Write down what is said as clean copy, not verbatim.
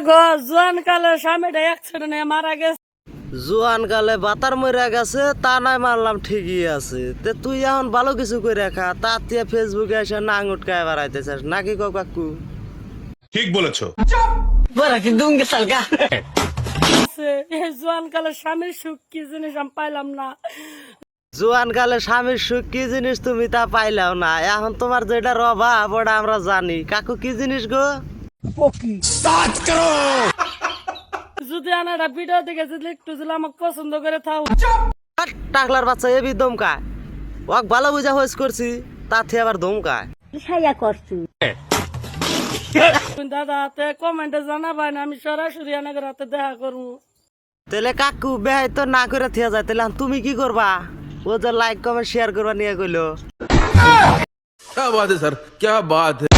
জোয়ান কালে স্বামীটা অ্যাক্সিডেন্টে মারা গেছে। জোয়ান কালে বাতার মরে গেছে তা নাই মারলাম ঠিকই আছে। তে তুই এখন ভালো কিছু করে রাখা তা তুই ফেসবুকে এসে নাং উটকায় বেড়াইতেছিস নাকি গো কাকু? ঠিক বলেছো। এই জোয়ান কালে স্বামীর সুখ কি জিনিস আমি পাইলাম না। জোয়ান কালে স্বামীর সুখ কি জিনিস তুমি তা পাইলাও না। এখন তোমার যেটা অভাব ওটা আমরা জানি। কাকু কি জিনিস গো? যদি আনাটা ভিডিও দেখে যদি একটু যদি আমাকে পছন্দ করে থাও। টাকলার বাচ্চা এবি দমকায় ওক ভালো বুঝা হইস করছি তাতে আবার দমকায়। দাদা হাতে কমেন্টে জানাবাই না, আমি সরাসরি আনাগের হাতে দেখা করবো। তাহলে কাকু বেহাই তো না করে থিয়া যায় তাহলে তুমি কি করবা? ও যে লাইক কমেন্ট শেয়ার করবা নিয়ে কইলো। क्या बात है सर, क्या बात है।